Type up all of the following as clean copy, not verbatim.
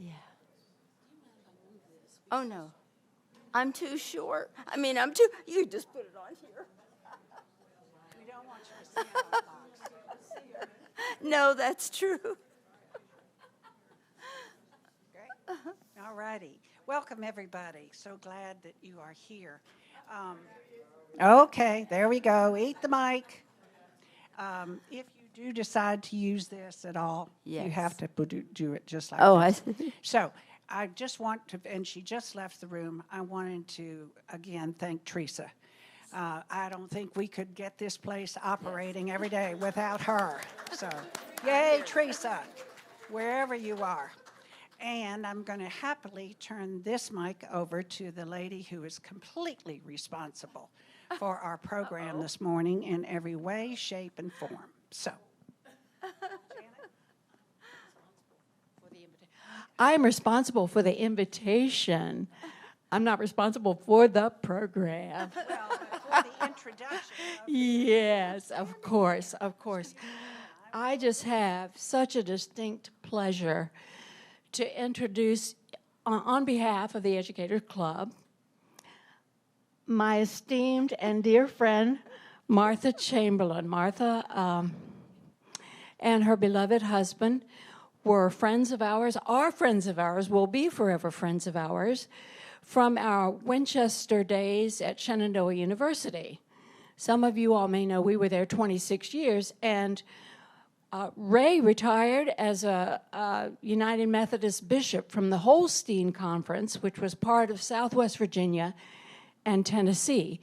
Yeah. Oh, no. I'm too short. I mean, I'm too... You just put it on here. We don't want you to see our box. No, that's true. Great. All righty. Welcome, everybody. So glad that you are here. Okay, there we go. Eat the mic. If you do decide to use this at all, Yes. you have to do it just like Oh, this. I see. So I just want to, and she just left the room, I wanted to, again, thank Teresa. I don't think we could get this place operating every day without her. So, yay, Teresa, wherever you are. And I'm going to happily turn this mic over to the lady who is completely responsible for our program this morning in every way, shape, and form. So, I'm responsible for the invitation. I'm not responsible for the program. well, for the introduction. Yes, of course, of course. I just have such a distinct pleasure to introduce, on behalf of the Educators Club, my esteemed and dear friend, Martha Chamberlain. Martha and her beloved husband were friends of ours, are friends of ours, will be forever friends of ours, from our Winchester days at Shenandoah University. Some of you all may know we were there 26 years, and Ray retired as a United Methodist bishop from the Holstein Conference, which was part of Southwest Virginia and Tennessee.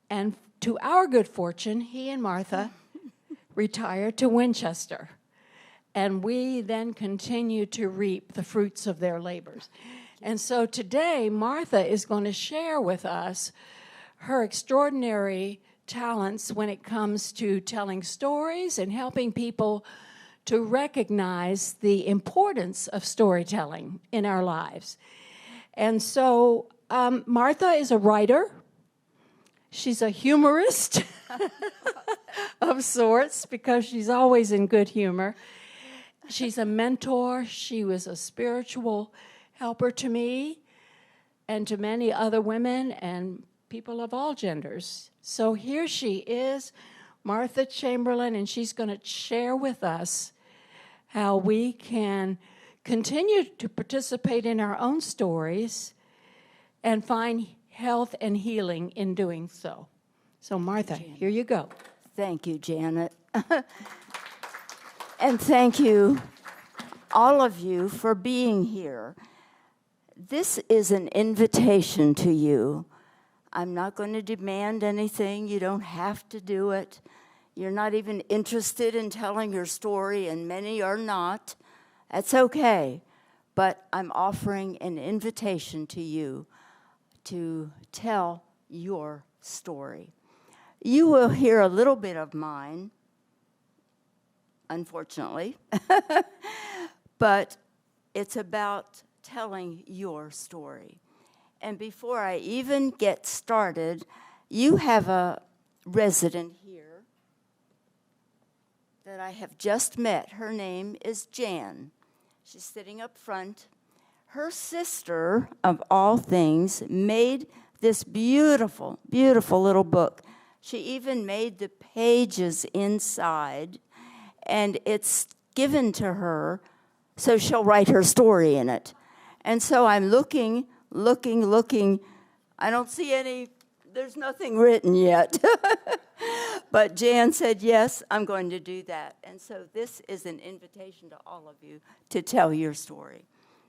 And to our good fortune, he and Martha retired to Winchester. And we then continue to reap the fruits of their labors. And so today, Martha is going to share with us her extraordinary talents when it comes to telling stories and helping people to recognize the importance of storytelling in our lives. And so Martha is a writer. She's a humorist of sorts because she's always in good humor. She's a mentor. She was a spiritual helper to me and to many other women and people of all genders. So here she is, Martha Chamberlain, and she's going to share with us how we can continue to participate in our own stories and find health and healing in doing so. So Martha, here you go. Thank you, Janet. And thank you, all of you, for being here. This is an invitation to you. I'm not going to demand anything. You don't have to do it. You're not even interested in telling your story, and many are not. That's okay. But I'm offering an invitation to you to tell your story. You will hear a little bit of mine, unfortunately, but it's about telling your story. And before I even get started, you have a resident here that I have just met. Her name is Jan. She's sitting up front. Her sister, of all things, made this beautiful, beautiful little book. She even made the pages inside, and it's given to her so she'll write her story in it. And so I'm looking. I don't see any, there's nothing written yet. But Jan said, yes, I'm going to do that. And so this is an invitation to all of you to tell your story.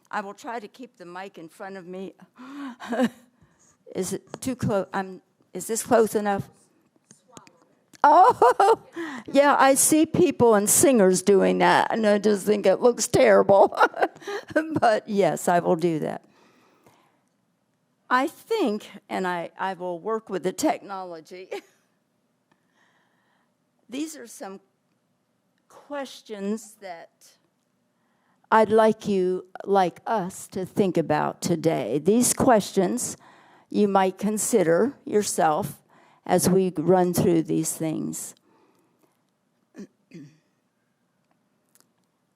I will try to keep the mic in front of me. Is it too close? Is this close enough? Oh, yeah, I see people and singers doing that, and I just think it looks terrible. But yes, I will do that. I think, and I will work with the technology, these are some questions that I'd like us to think about today. These questions you might consider yourself as we run through these things.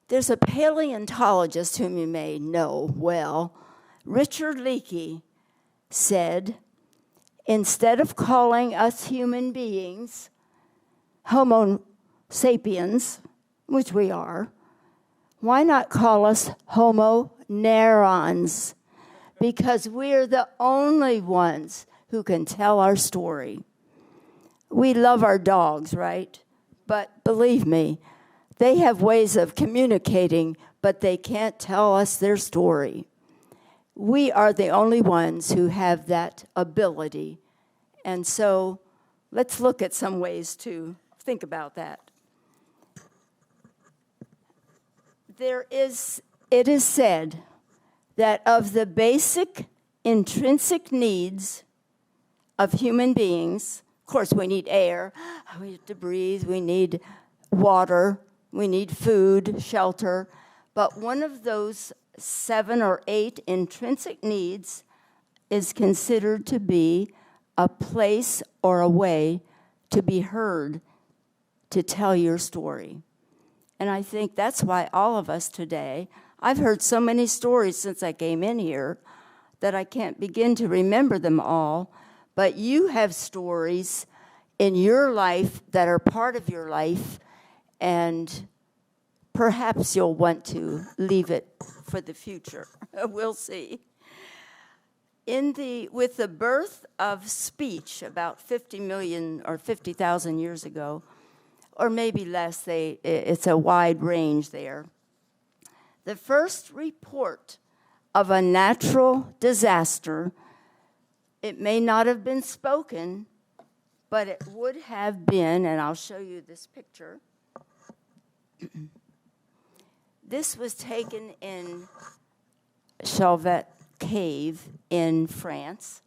There's a paleontologist whom you may know well, Richard Leakey, said, instead of calling us human beings Homo sapiens, which we are, why not call us Homo neurons? Because we're the only ones who can tell our story. We love our dogs, right? But believe me, they have ways of communicating, but they can't tell us their story. We are the only ones who have that ability. And so let's look at some ways to think about that. It is said that of the basic intrinsic needs of human beings, of course, we need air, we need to breathe, we need water, we need food, shelter, but one of those 7 or 8 intrinsic needs is considered to be a place or a way to be heard, to tell your story. And I think that's why all of us today, I've heard so many stories since I came in here that I can't begin to remember them all, but you have stories in your life that are part of your life, and perhaps you'll want to leave it for the future. We'll see. With the birth of speech about 50 million or 50,000 years ago, or maybe less, it's a wide range there. The first report of a natural disaster, it may not have been spoken, but it would have been, and I'll show you this picture. This was taken in Chauvet Cave in France,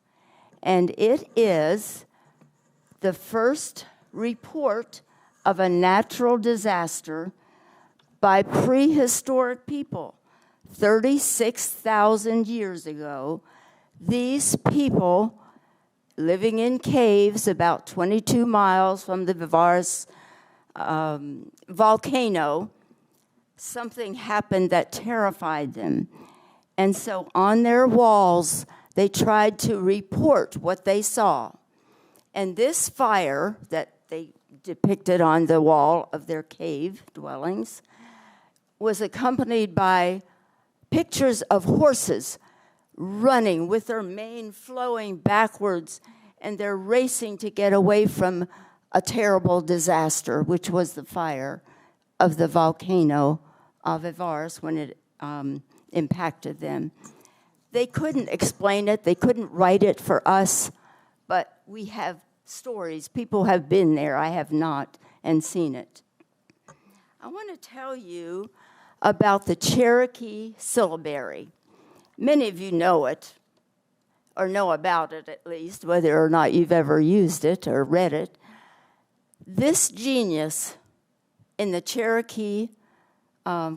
and it is the first report of a natural disaster by prehistoric people. 36,000 years ago, these people living in caves about 22 miles from the Vivaris volcano, something happened that terrified them. And so on their walls, they tried to report what they saw. And this fire that they depicted on the wall of their cave dwellings was accompanied by pictures of horses running with their mane flowing backwards, and they're racing to get away from a terrible disaster, which was the fire of the volcano of Vivaris when it impacted them. They couldn't explain it. They couldn't write it for us, but we have stories. People have been there. I have not, and seen it. I want to tell you about the Cherokee syllabary. Many of you know it, or know about it at least, whether or not you've ever used it or read it. This genius in the Cherokee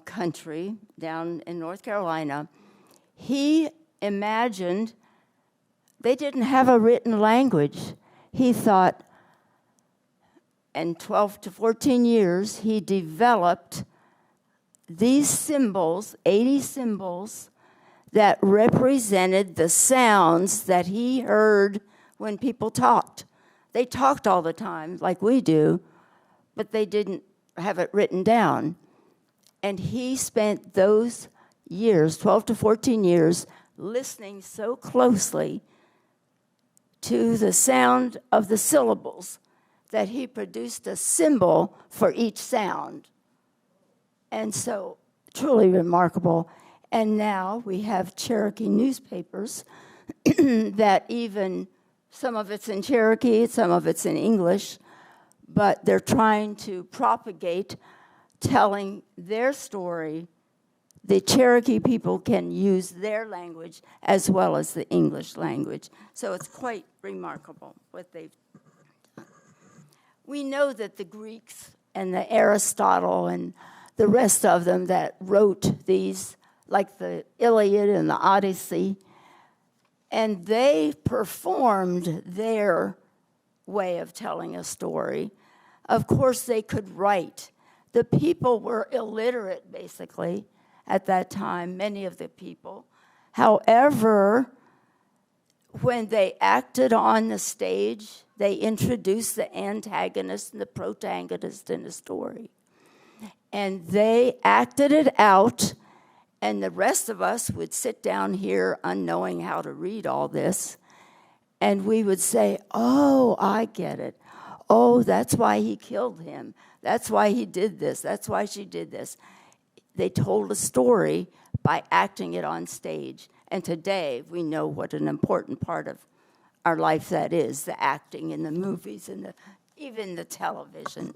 country down in North Carolina, he imagined they didn't have a written language. He thought, in 12 to 14 years, he developed these symbols, 80 symbols, that represented the sounds that he heard when people talked. They talked all the time, like we do, but they didn't have it written down. And he spent those years, 12 to 14 years, listening so closely to the sound of the syllables that he produced a symbol for each sound. And so, truly remarkable. And now we have Cherokee newspapers that even, some of it's in Cherokee, some of it's in English, but they're trying to propagate telling their story. The Cherokee people can use their language as well as the English language. So it's quite remarkable what they've done. We know that the Greeks and the Aristotle and the rest of them that wrote these, like the Iliad and the Odyssey, and they performed their way of telling a story. Of course, they could write. The people were illiterate, basically, at that time, many of the people. However, when they acted on the stage, they introduced the antagonist and the protagonist in the story. And they acted it out, and the rest of us would sit down here unknowing how to read all this, and we would say, oh, I get it. Oh, that's why he killed him. That's why he did this. That's why she did this. They told a story by acting it on stage. And today, we know what an important part of our life that is, the acting in the movies and even the television.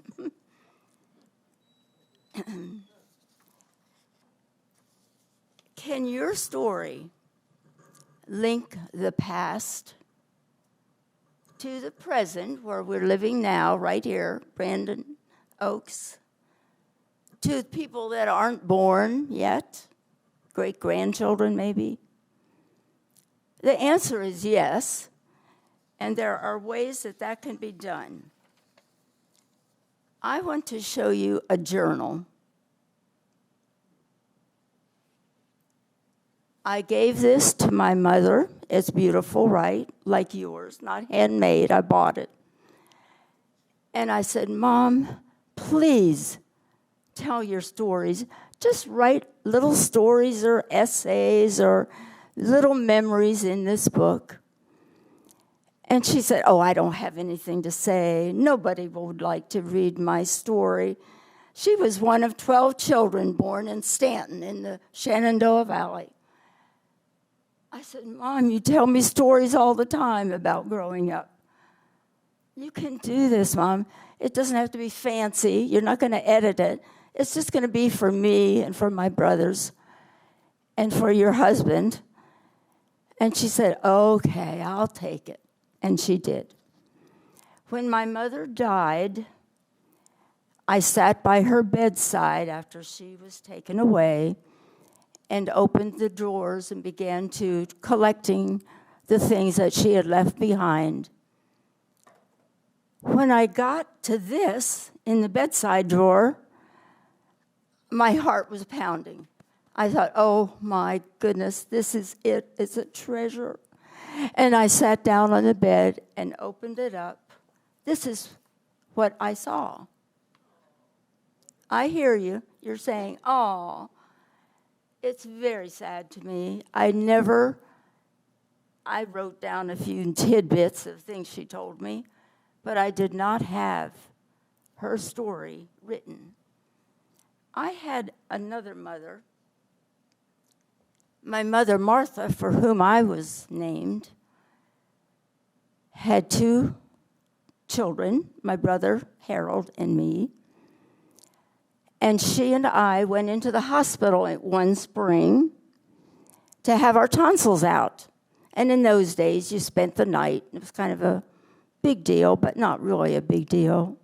Can your story link the past to the present, where we're living now, right here, Brandon Oaks, to people that aren't born yet, great-grandchildren maybe? The answer is yes, and there are ways that that can be done. I want to show you a journal. I gave this to my mother. It's beautiful, right? Like yours, not handmade. I bought it. And I said, Mom, please tell your stories. Just write little stories or essays or little memories in this book. And she said, oh, I don't have anything to say. Nobody would like to read my story. She was one of 12 children born in Stanton in the Shenandoah Valley. I said, Mom, you tell me stories all the time about growing up. You can do this, Mom. It doesn't have to be fancy. You're not going to edit it. It's just going to be for me and for my brothers and for your husband. And she said, okay, I'll take it. And she did. When my mother died, I sat by her bedside after she was taken away and opened the drawers and began to collecting the things that she had left behind. When I got to this in the bedside drawer, my heart was pounding. I thought, oh my goodness, this is it. It's a treasure. And I sat down on the bed and opened it up. This is what I saw. I hear you. You're saying, oh, it's very sad to me. I wrote down a few tidbits of things she told me, but I did not have her story written. I had another mother. My mother, Martha, for whom I was named, had 2 children, my brother, Harold, and me. And she and I went into the hospital one spring to have our tonsils out. And in those days, you spent the night. It was kind of a big deal, but not really a big deal.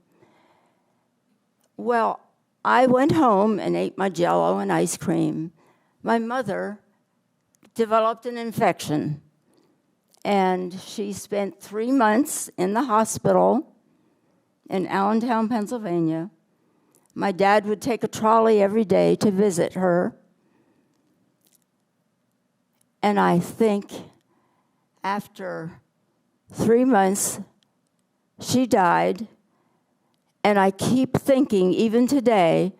Well, I went home and ate my Jell-O and ice cream. My mother developed an infection, and she spent 3 months in the hospital in Allentown, Pennsylvania. My dad would take a trolley every day to visit her. And I think after 3 months, she died. And I keep thinking, even today,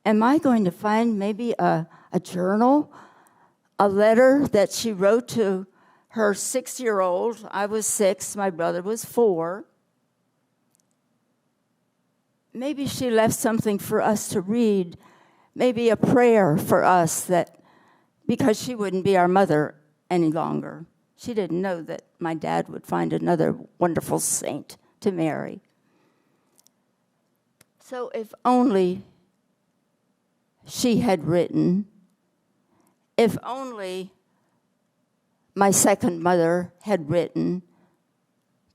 am I going to find maybe a journal, a letter that she wrote to her 6-year-old. I was 6, my brother was 4. Maybe she left something for us to read, maybe a prayer for us, that because she wouldn't be our mother any longer. She didn't know that my dad would find another wonderful saint to marry. So if only she had written, if only my second mother had written,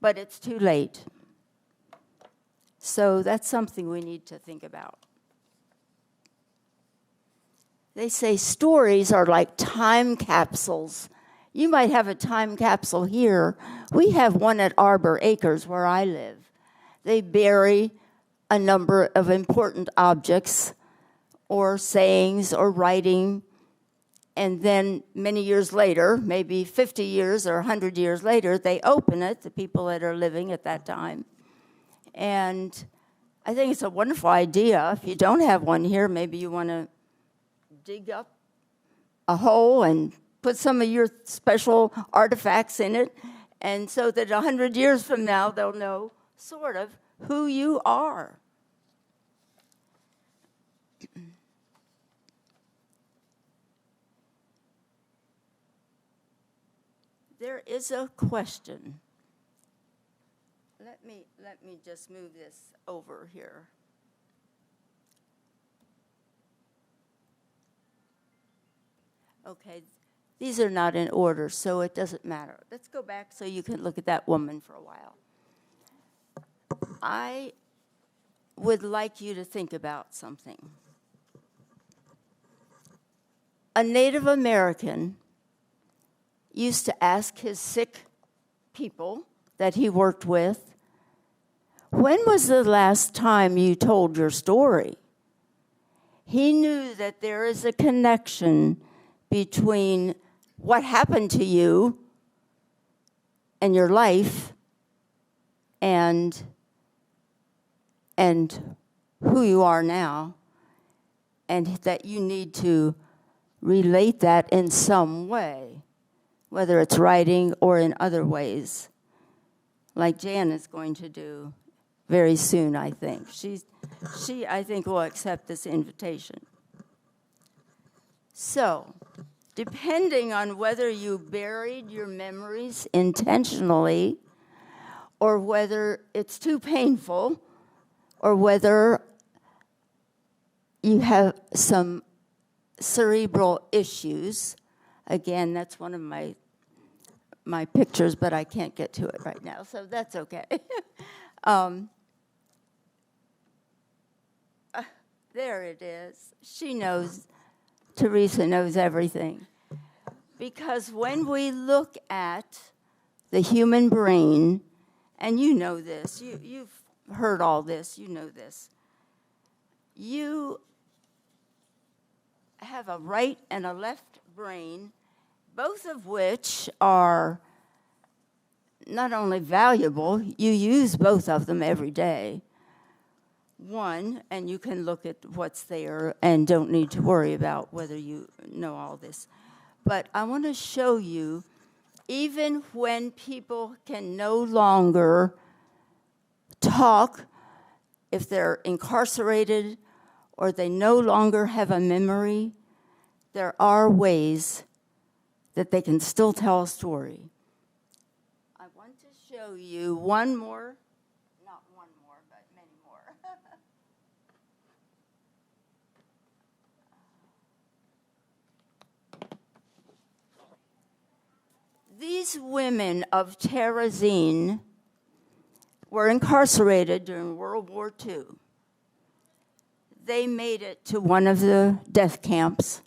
but it's too late. So that's something we need to think about. They say stories are like time capsules. You might have a time capsule here. We have one at Arbor Acres where I live. They bury a number of important objects or sayings or writing, and then many years later, maybe 50 years or 100 years later, they open it, the people that are living at that time. And I think it's a wonderful idea. If you don't have one here, maybe you want to dig up a hole and put some of your special artifacts in it, and so that 100 years from now, they'll know sort of who you are. There is a question. Let me just move this over here. Okay, these are not in order, so it doesn't matter. Let's go back so you can look at that woman for a while. I would like you to think about something. A Native American used to ask his sick people that he worked with, when was the last time you told your story? He knew that there is a connection between what happened to you and your life and who you are now, and that you need to relate that in some way, whether it's writing or in other ways, like Jan is going to do very soon, I think. She, I think, will accept this invitation. So, depending on whether you buried your memories intentionally or whether it's too painful or whether you have some cerebral issues, again, that's one of my pictures, but I can't get to it right now, so that's okay. There it is. She knows. Teresa knows everything. Because when we look at the human brain, and you know this, you've heard all this, you know this. You have a right and a left brain, both of which are not only valuable, you use both of them every day. One, and you can look at what's there and don't need to worry about whether you know all this. But I want to show you, even when people can no longer talk, if they're incarcerated or they no longer have a memory, there are ways that they can still tell a story. I want to show you one more, not one more, but many more. These women of Terezin were incarcerated during World War II. They made it to one of the death camps,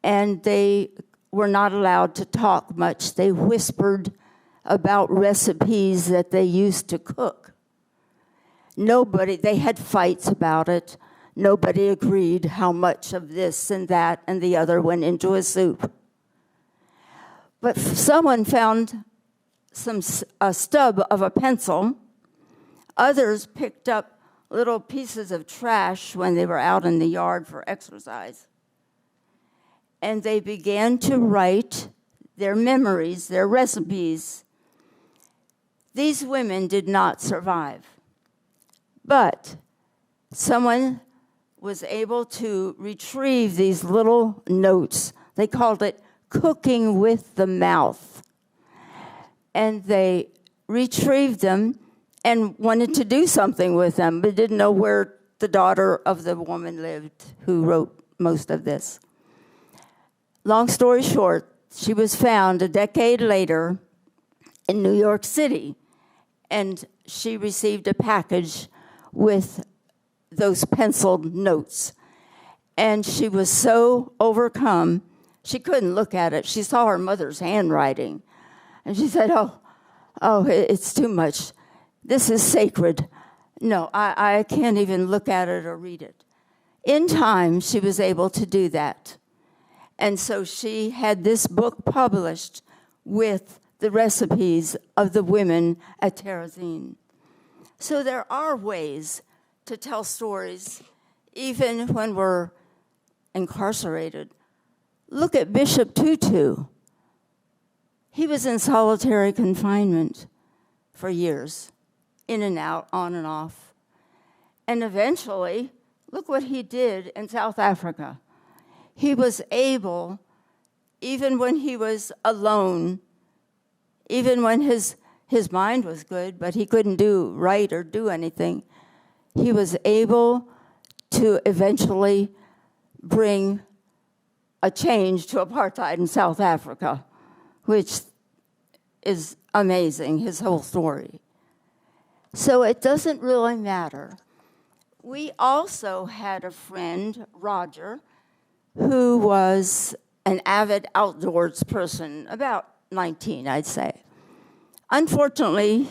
and they were not allowed to talk much. They whispered about recipes that they used to cook. They had fights about it. Nobody agreed how much of this and that and the other went into a soup. But someone found a stub of a pencil. Others picked up little pieces of trash when they were out in the yard for exercise. And they began to write their memories, their recipes. These women did not survive. But someone was able to retrieve these little notes. They called it cooking with the mouth. And they retrieved them and wanted to do something with them, but didn't know where the daughter of the woman lived who wrote most of this. Long story short, she was found a decade later in New York City, and she received a package with those penciled notes. And she was so overcome, she couldn't look at it. She saw her mother's handwriting, and she said, oh, it's too much. This is sacred. No, I can't even look at it or read it. In time, she was able to do that. And so she had this book published with the recipes of the women at Terezin. So there are ways to tell stories even when we're incarcerated. Look at Bishop Tutu. He was in solitary confinement for years, in and out, on and off. And eventually, look what he did in South Africa. He was able, even when he was alone, even when his mind was good, but he couldn't write or do anything, he was able to eventually bring a change to apartheid in South Africa, which is amazing, his whole story. So it doesn't really matter. We also had a friend, Roger, who was an avid outdoors person, about 19, I'd say. Unfortunately,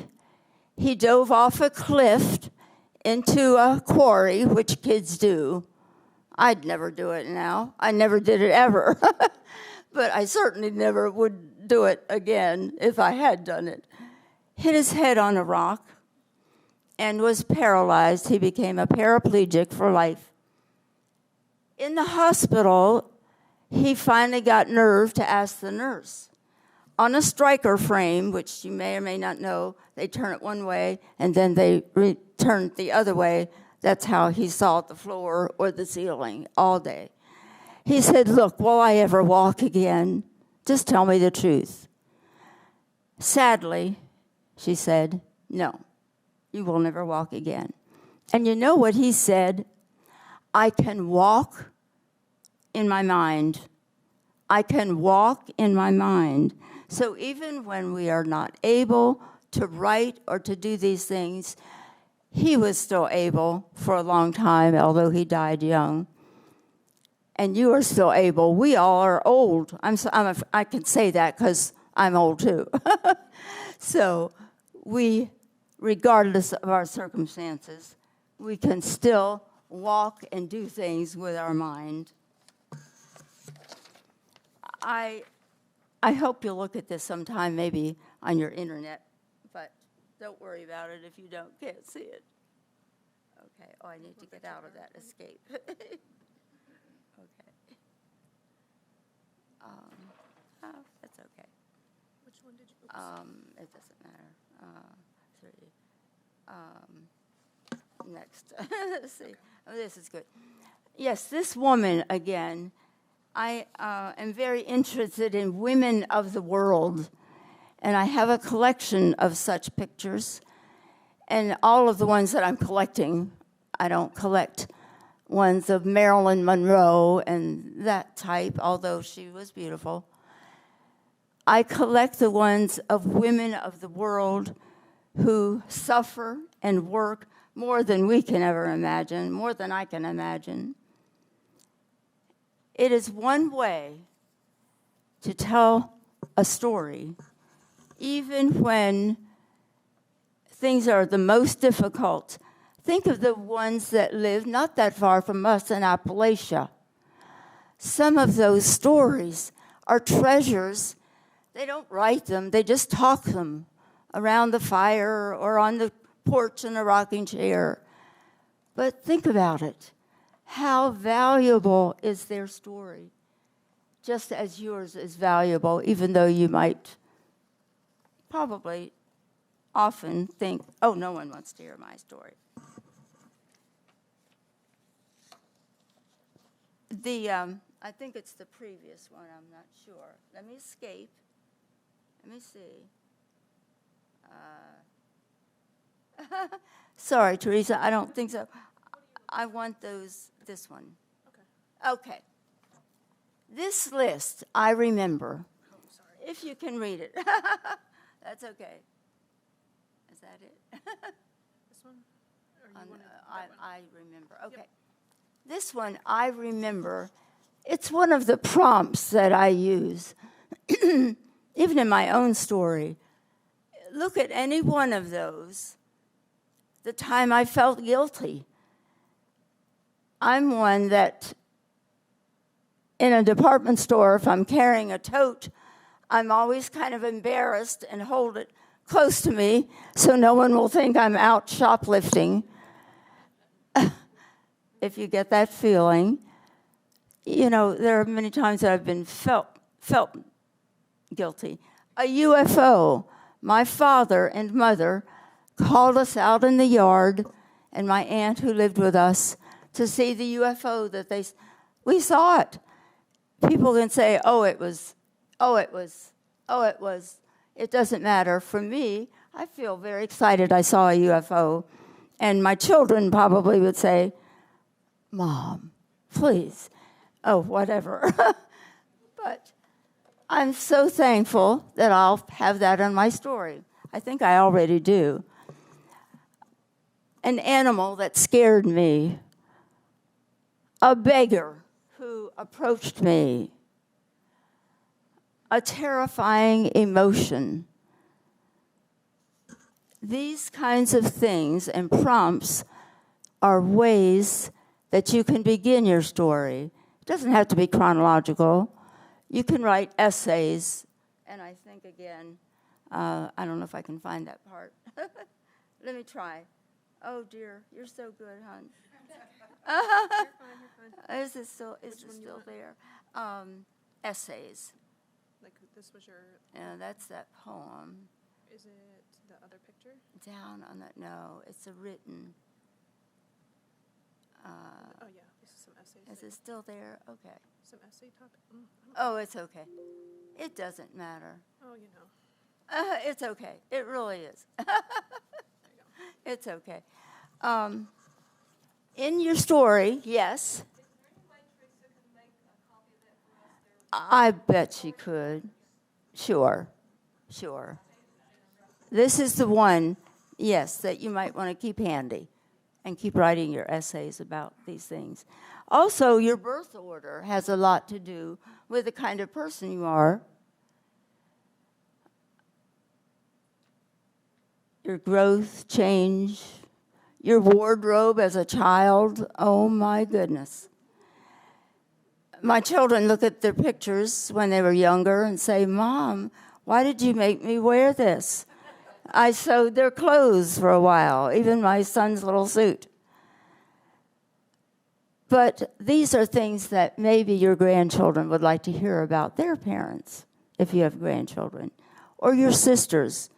he dove off a cliff into a quarry, which kids do. I'd never do it now. I never did it ever. But I certainly never would do it again if I had done it. Hit his head on a rock and was paralyzed. He became a paraplegic for life. In the hospital, he finally got nerve to ask the nurse. On a striker frame, which you may or may not know, they turn it one way and then they turn it the other way. That's how he saw the floor or the ceiling all day. He said, "Look, will I ever walk again? Just tell me the truth." Sadly, she said, "No, you will never walk again." And you know what he said? "I can walk in my mind. I can walk in my mind." So even when we are not able to write or to do these things, he was still able for a long time, although he died young. And you are still able. We all are old. I can say that because I'm old too. So we, regardless of our circumstances, we can still walk and do things with our mind. I hope you'll look at this sometime, maybe on your internet, but don't worry about it if you can't see it. Okay, I need to get out of that escape. Okay. That's okay. Which one did you? It doesn't matter. 3. Next. Let's see. Oh, this is good. Yes, this woman again. I am very interested in women of the world, and I have a collection of such pictures. And all of the ones that I'm collecting, I don't collect ones of Marilyn Monroe and that type, although she was beautiful. I collect the ones of women of the world who suffer and work more than we can ever imagine, more than I can imagine. It is one way to tell a story, even when things are the most difficult. Think of the ones that live not that far from us in Appalachia. Some of those stories are treasures. They don't write them, they just talk them around the fire or on the porch in a rocking chair. But think about it. How valuable is their story? Just as yours is valuable, even though you might probably often think, "Oh, no one wants to hear my story." I think it's the previous one, I'm not sure. Let me escape. Let me see. Sorry, Teresa, I don't think so. I want this one. Okay. This list, I remember. Oh, sorry. If you can read it. That's okay. Is that it? This one? Or you wanted that one? I remember. Okay. Yep. This one, I remember. It's one of the prompts that I use, even in my own story. Look at any one of those the time I felt guilty. I'm one that in a department store, if I'm carrying a tote, I'm always kind of embarrassed and hold it close to me so no one will think I'm out shoplifting. If you get that feeling. You know, there are many times that I've been felt guilty. A UFO. My father and mother called us out in the yard, and my aunt who lived with us, to see the UFO that we saw it. People can say, oh, it was. It doesn't matter. For me, I feel very excited I saw a UFO. And my children probably would say, Mom, please. Oh, whatever. But I'm so thankful that I'll have that in my story. I think I already do. An animal that scared me. A beggar who approached me. A terrifying emotion. These kinds of things and prompts are ways that you can begin your story. It doesn't have to be chronological. You can write essays. And I think, again, I don't know if I can find that part. Let me try. Oh, dear, you're so good, hon. You're fine. Is it still there? Essays. Like this was your, That's that poem. is it the other picture? Down on that, no, it's a written. Oh yeah, this is some essays. Is it still there? Okay. Some essay topic? Oh, it's okay. It doesn't matter. Oh, you know. It's okay. It really is. There you go. It's okay. In your story, yes. I bet she could. Sure. This is the one, yes, that you might want to keep handy and keep writing your essays about these things. Also, your birth order has a lot to do with the kind of person you are. Your growth, change, your wardrobe as a child. Oh, my goodness. My children look at their pictures when they were younger and say, Mom, why did you make me wear this? I sewed their clothes for a while, even my son's little suit. But these are things that maybe your grandchildren would like to hear about their parents, if you have grandchildren, or your sisters.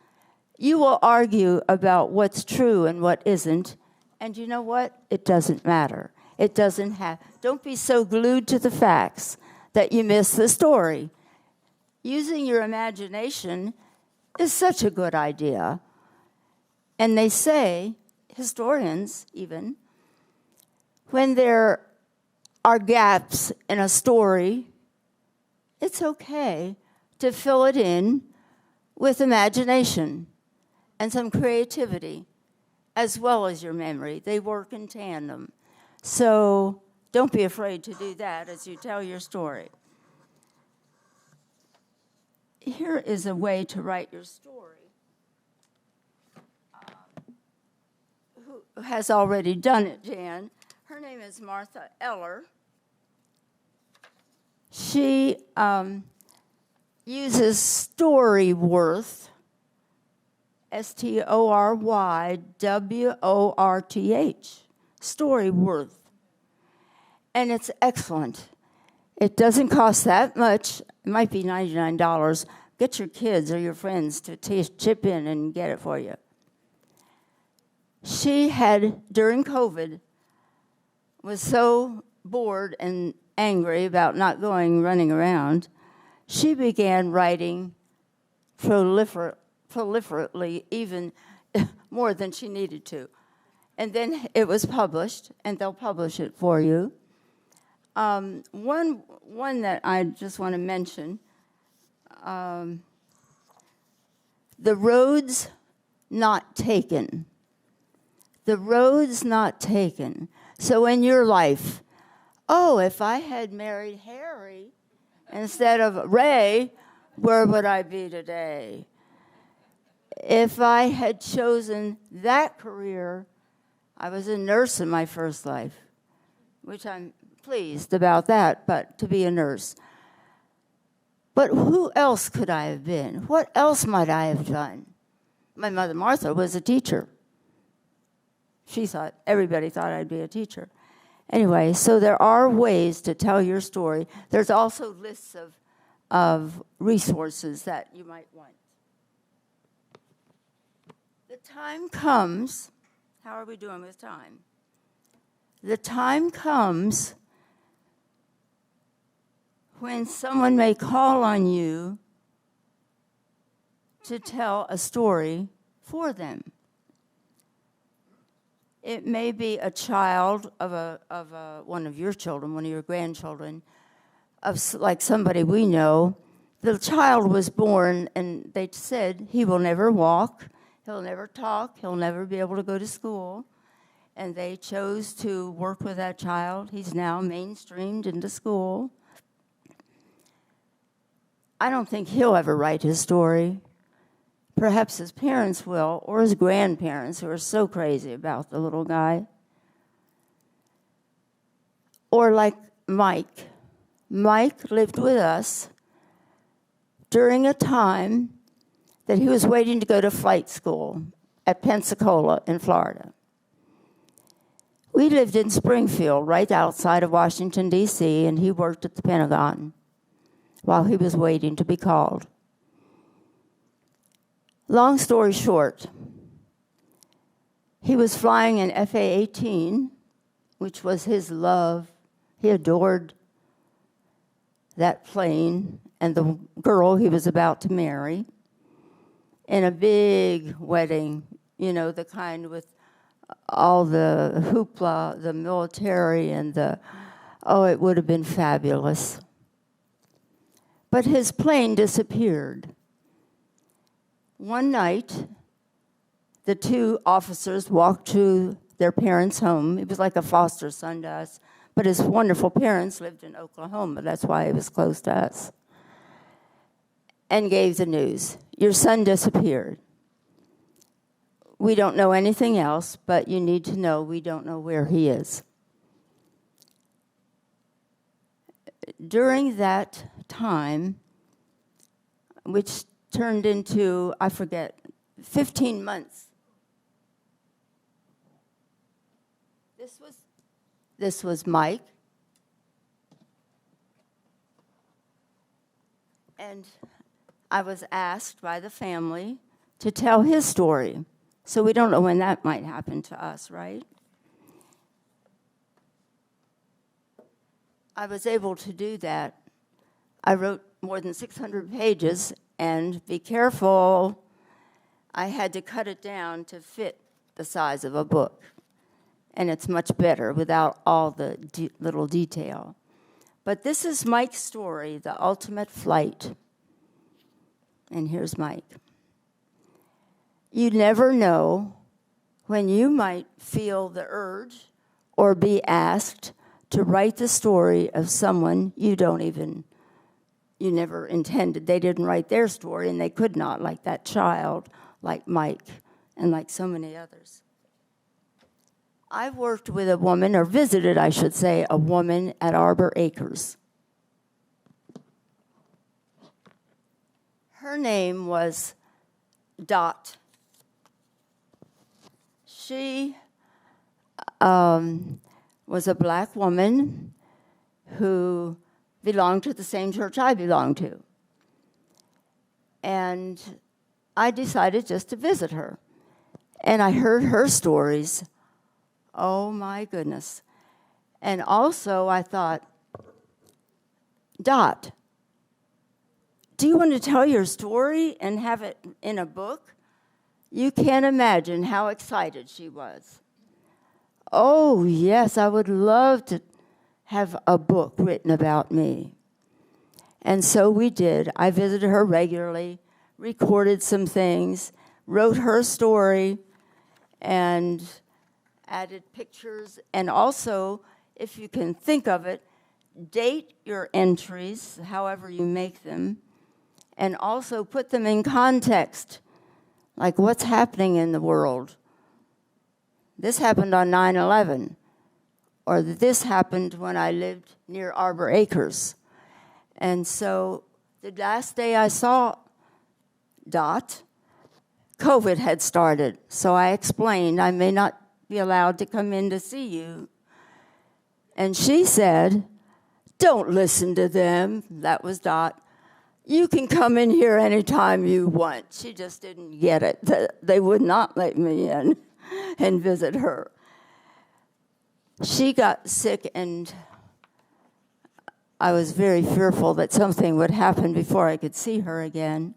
You will argue about what's true and what isn't, and you know what? It doesn't matter. It doesn't have. Don't be so glued to the facts that you miss the story. Using your imagination is such a good idea. And they say, historians even, when there are gaps in a story, it's okay to fill it in with imagination and some creativity, as well as your memory. They work in tandem. So don't be afraid to do that as you tell your story. Here is a way to write your story. Who has already done it, Jan? Her name is Martha Eller. She uses Storyworth, Storyworth, Storyworth. And it's excellent. It doesn't cost that much. It might be $99. Get your kids or your friends to chip in and get it for you. She had, during COVID, was so bored and angry about not running around, she began writing proliferately, even more than she needed to. And then it was published, and they'll publish it for you. One that I just want to mention, The Roads Not Taken. The roads not taken. So in your life, if I had married Harry instead of Ray, where would I be today? if I had chosen that career, I was a nurse in my first life, which I'm pleased about that, but to be a nurse. But who else could I have been? What else might I have done? My mother, Martha, was a teacher. Everybody thought I'd be a teacher. Anyway, so there are ways to tell your story. There's also lists of resources that you might want. The time comes, how are we doing with time? The time comes when someone may call on you to tell a story for them. It may be a child of one of your children, one of your grandchildren, like somebody we know. The child was born, and they said he will never walk, he'll never talk, he'll never be able to go to school. And they chose to work with that child. He's now mainstreamed into school. I don't think he'll ever write his story. Perhaps his parents will, or his grandparents, who are so crazy about the little guy. Or like Mike. Mike lived with us during a time that he was waiting to go to flight school at Pensacola in Florida. We lived in Springfield, right outside of Washington, D.C., and he worked at the Pentagon while he was waiting to be called. Long story short, he was flying an FA-18, which was his love. He adored that plane and the girl he was about to marry in a big wedding, the kind with all the hoopla, the military, and it would have been fabulous. But his plane disappeared. One night, the two officers walked to their parents' home. He was like a foster son to us, but his wonderful parents lived in Oklahoma. That's why he was close to us. And gave the news. Your son disappeared. We don't know anything else, but you need to know we don't know where he is. During that time, which turned into, 15 months. This was Mike. And I was asked by the family to tell his story. So we don't know when that might happen to us, right? I was able to do that. I wrote more than 600 pages, and be careful, I had to cut it down to fit the size of a book. And it's much better without all the little detail. But this is Mike's story, the ultimate flight. And here's Mike. You never know when you might feel the urge or be asked to write the story of someone you never intended. They didn't write their story, and they could not, like that child, like Mike, and like so many others. I've worked with a woman, or visited, I should say, a woman at Arbor Acres. Her name was Dot. She was a black woman who belonged to the same church I belonged to. And I decided just to visit her. And I heard her stories. Oh, my goodness. And also I thought, Dot, do you want to tell your story and have it in a book? You can't imagine how excited she was. Oh, yes, I would love to have a book written about me. And so we did. I visited her regularly, recorded some things, wrote her story, and added pictures. And also, if you can think of it, date your entries, however you make them, and also put them in context. like what's happening in the world. This happened on 9/11, or this happened when I lived near Arbor Acres. And so the last day I saw Dot, COVID had started. So I explained, I may not be allowed to come in to see you. And she said, don't listen to them. That was Dot. You can come in here anytime you want. She just didn't get it. They would not let me in and visit her. She got sick, and I was very fearful that something would happen before I could see her again.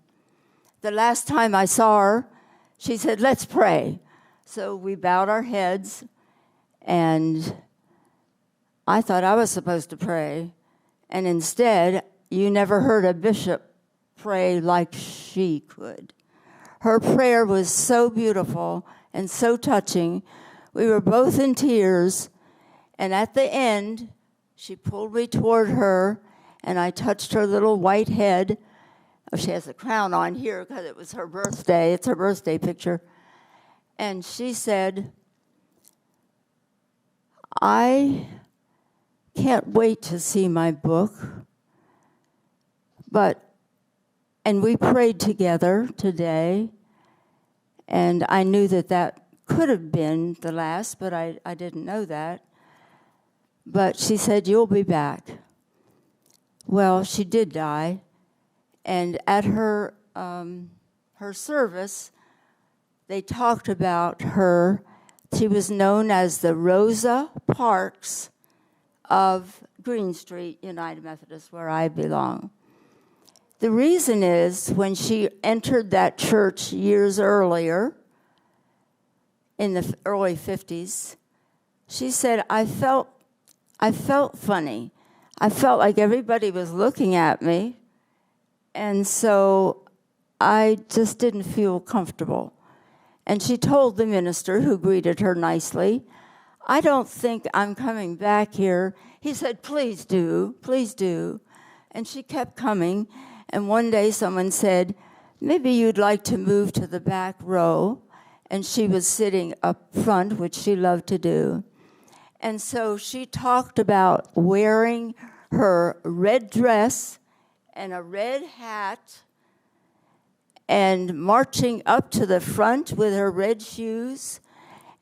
The last time I saw her, she said, let's pray. So we bowed our heads, and I thought I was supposed to pray. And instead, you never heard a bishop pray like she could. Her prayer was so beautiful and so touching. We were both in tears. And at the end, she pulled me toward her, and I touched her little white head. Oh, she has a crown on here because it was her birthday. It's her birthday picture. And she said, I can't wait to see my book. And we prayed together today, and I knew that could have been the last, but I didn't know that. But she said, you'll be back. Well, she did die, and at her service, they talked about her. She was known as the Rosa Parks of Green Street United Methodist, where I belong. The reason is when she entered that church years earlier, in the early 50s, she said, I felt funny. I felt like everybody was looking at me, and so I just didn't feel comfortable. And she told the minister, who greeted her nicely, I don't think I'm coming back here. He said, please do, please do. And she kept coming, and one day someone said, maybe you'd like to move to the back row. And she was sitting up front, which she loved to do. And so she talked about wearing her red dress and a red hat and marching up to the front with her red shoes.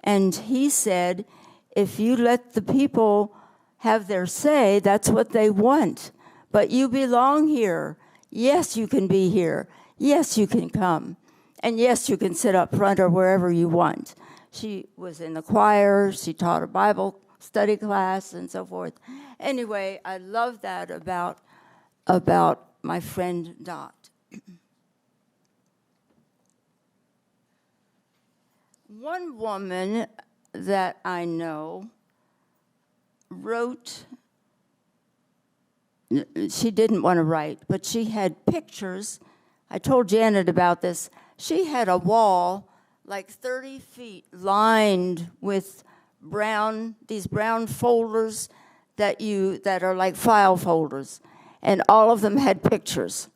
And he said, if you let the people have their say, that's what they want. But you belong here. Yes, you can be here. Yes, you can come. And yes, you can sit up front or wherever you want. She was in the choir. She taught a Bible study class and so forth. Anyway, I love that about my friend Dot. One woman that I know wrote, she didn't want to write, but she had pictures. I told Janet about this. She had a wall like 30 feet lined with these brown folders that are like file folders, and all of them had pictures.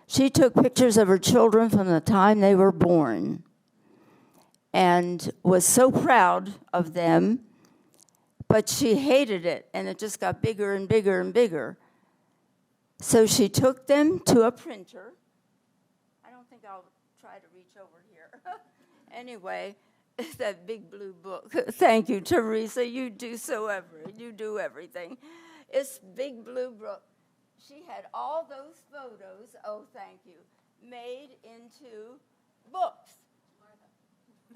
She took pictures of her children from the time they were born and was so proud of them, but she hated it, and it just got bigger and bigger and bigger. So she took them to a printer. I don't think I'll try to reach over here. Anyway, that big blue book. Thank you, Teresa. You do everything. It's big blue book. She had all those photos, oh, thank you, made into books.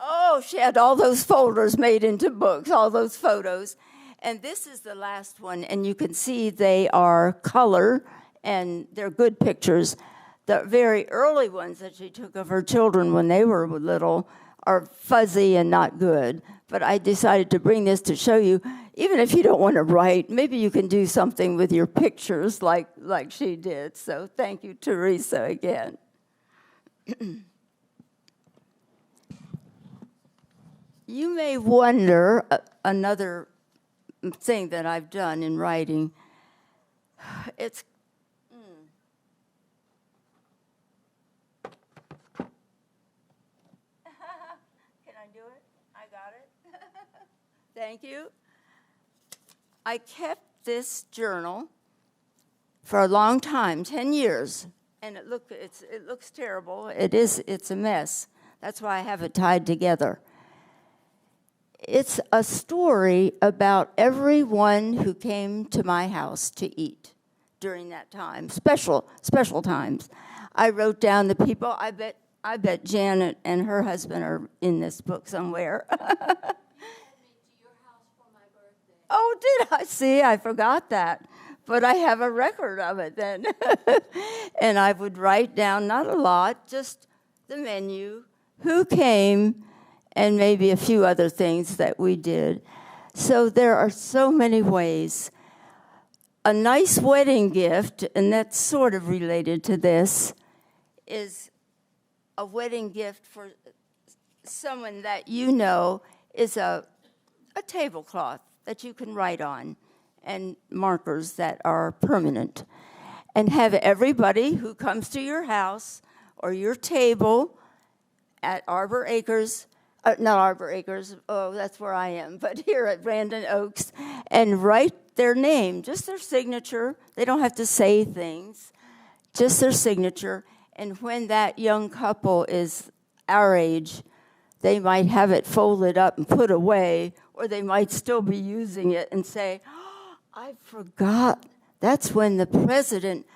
Oh, she had all those folders made into books, all those photos. And this is the last one, and you can see they are color, and they're good pictures. The very early ones that she took of her children when they were little are fuzzy and not good. But I decided to bring this to show you, even if you don't want to write, maybe you can do something with your pictures like she did. So thank you, Teresa, again. You may wonder, another thing that I've done in writing, it's Thank you. I kept this journal for a long time, 10 years, and it looks terrible. It's a mess. That's why I have it tied together. It's a story about everyone who came to my house to eat during that time, special times. I wrote down the people. I bet Janet and her husband are in this book somewhere. Oh, did I? See, I forgot that. But I have a record of it then. And I would write down, not a lot, just the menu, who came, and maybe a few other things that we did. So there are so many ways. A nice wedding gift, and that's sort of related to this, is a wedding gift for someone that you know is a tablecloth that you can write on, and markers that are permanent. And have everybody who comes to your house or your table at Arbor Acres, not Arbor Acres, oh, that's where I am, but here at Brandon Oaks, and write their name, just their signature. They don't have to say things, just their signature. And when that young couple is our age, they might have it folded up and put away, or they might still be using it and say, oh, I forgot. That's when the president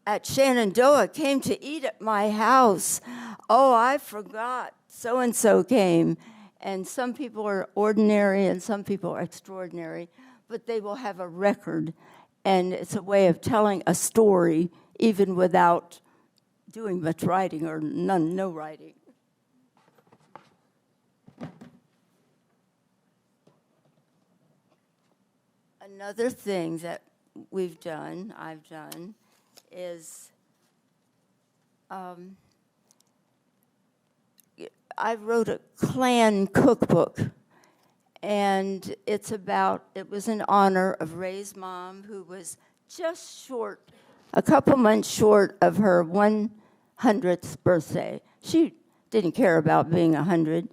at Shenandoah came to eat at my house. Oh, I forgot. So-and-so came. And some people are ordinary and some people are extraordinary, but they will have a record. And it's a way of telling a story even without doing much writing or no writing. Another thing that I've done, is I wrote a Klan cookbook, and it was in honor of Ray's mom, who was just a couple months short of her 100th birthday. She didn't care about being 100,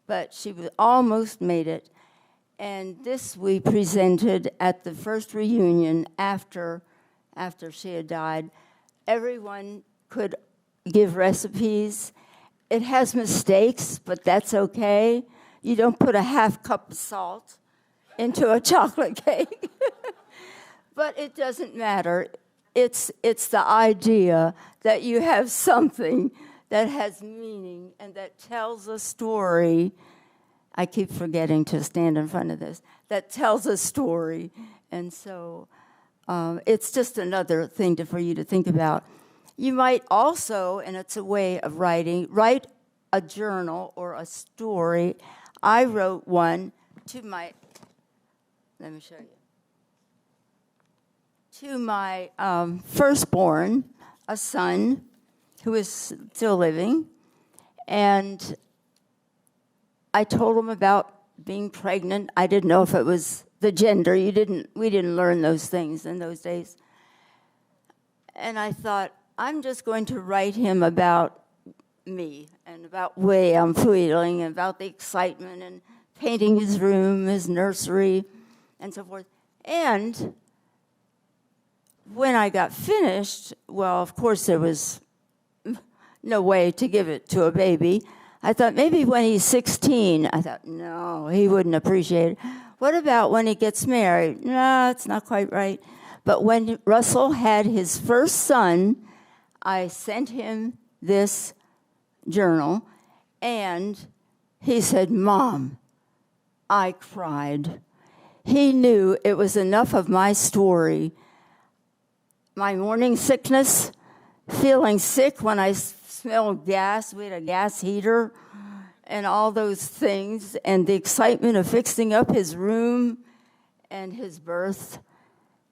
but she almost made it. And this we presented at the first reunion after she had died. Everyone could give recipes. It has mistakes, but that's okay. You don't put a half cup of salt into a chocolate cake. But it doesn't matter. It's the idea that you have something that has meaning and that tells a story. I keep forgetting to stand in front of this. That tells a story. And so it's just another thing for you to think about. You might also, and it's a way of writing, write a journal or a story. I wrote one let me show you. To my firstborn, a son who is still living. And I told him about being pregnant. I didn't know if it was the gender. We didn't learn those things in those days. And I thought, I'm just going to write him about me and about the way I'm feeling and about the excitement and painting his room, his nursery, and so forth. And when I got finished, well, of course, there was no way to give it to a baby. I thought maybe when he's 16, I thought, no, he wouldn't appreciate it. What about when he gets married? No, it's not quite right. But when Russell had his first son, I sent him this journal, and he said, Mom, I cried. He knew it was enough of my story. My morning sickness, feeling sick when I smelled gas. We had a gas heater and all those things, and the excitement of fixing up his room and his birth.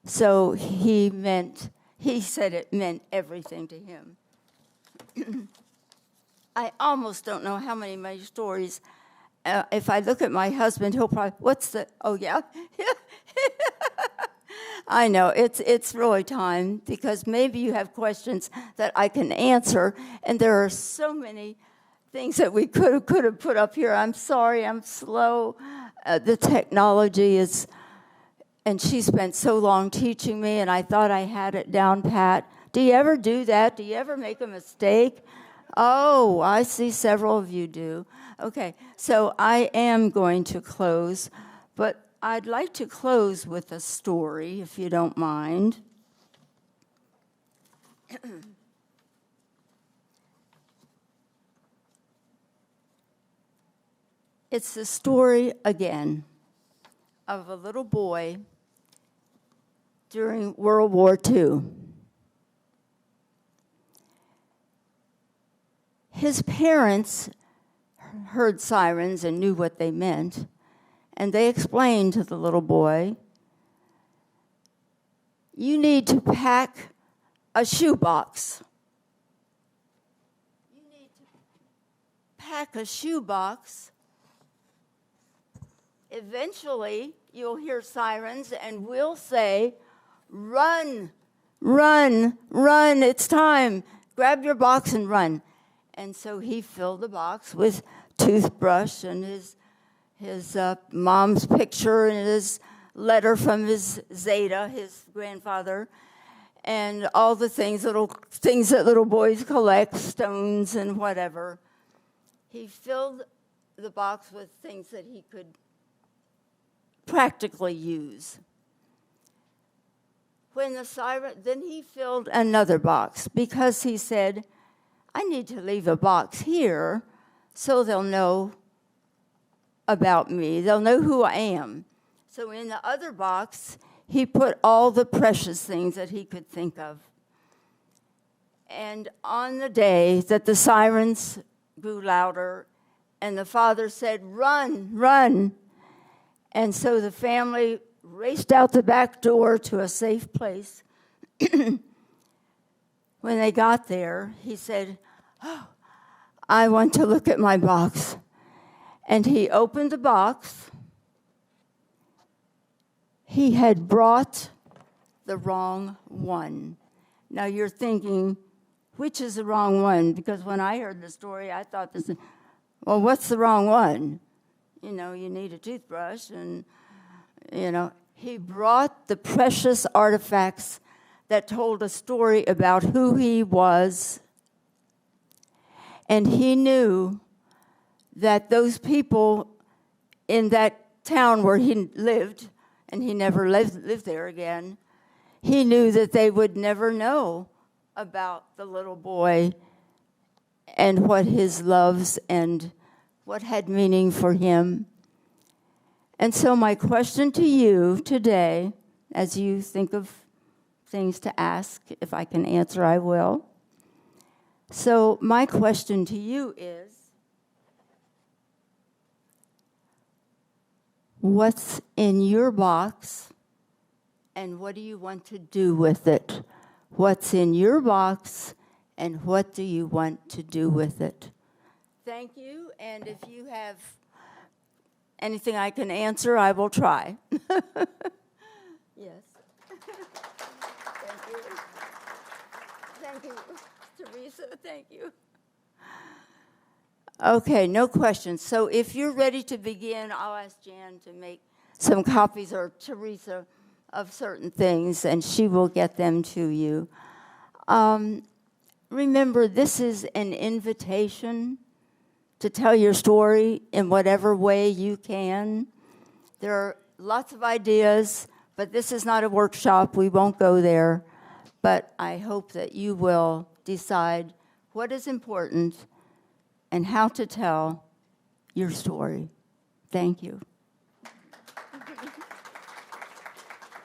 So he said it meant everything to him. I almost don't know how many of my stories, if I look at my husband, he'll probably, oh yeah? I know, it's really time, because maybe you have questions that I can answer, and there are so many things that we could have put up here. I'm sorry, I'm slow. the technology is, and she spent so long teaching me, and I thought I had it down pat. Do you ever do that? Do you ever make a mistake? Oh, I see several of you do. Okay, so I am going to close, but I'd like to close with a story, if you don't mind. It's the story, again, of a little boy during World War II. His parents heard sirens and knew what they meant, and they explained to the little boy, "You need to pack a shoebox. You need to pack a shoebox. Eventually, you'll hear sirens, and we'll say, 'Run, run, run, it's time. Grab your box and run.'" And so he filled the box with toothbrush and his mom's picture and his letter from his Zeta, his grandfather, and all the things that little boys collect, stones and whatever. He filled the box with things that he could practically use. When the siren, then he filled another box because he said, "I need to leave a box here so they'll know about me. They'll know who I am." So in the other box, he put all the precious things that he could think of. And on the day that the sirens grew louder and the father said, "Run, run," and so the family raced out the back door to a safe place. When they got there, he said, "Oh, I want to look at my box." And he opened the box. He had brought the wrong one. Now you're thinking, which is the wrong one? Because when I heard the story, I thought well, what's the wrong one? You know, you need a toothbrush and, he brought the precious artifacts that told a story about who he was. And he knew that those people in that town where he lived, and he never lived there again, he knew that they would never know about the little boy and what his loves and what had meaning for him. And so my question to you today, as you think of things to ask, if I can answer, I will. So my question to you is, what's in your box and what do you want to do with it? What's in your box and what do you want to do with it? Thank you, and if you have anything I can answer, I will try. Yes. Thank you. Thank you, Teresa. Thank you. Okay, no questions. So if you're ready to begin, I'll ask Jan to make some copies, or Teresa, of certain things, and she will get them to you. Remember, this is an invitation to tell your story in whatever way you can. There are lots of ideas, but this is not a workshop. We won't go there. But I hope that you will decide what is important and how to tell your story. Thank you.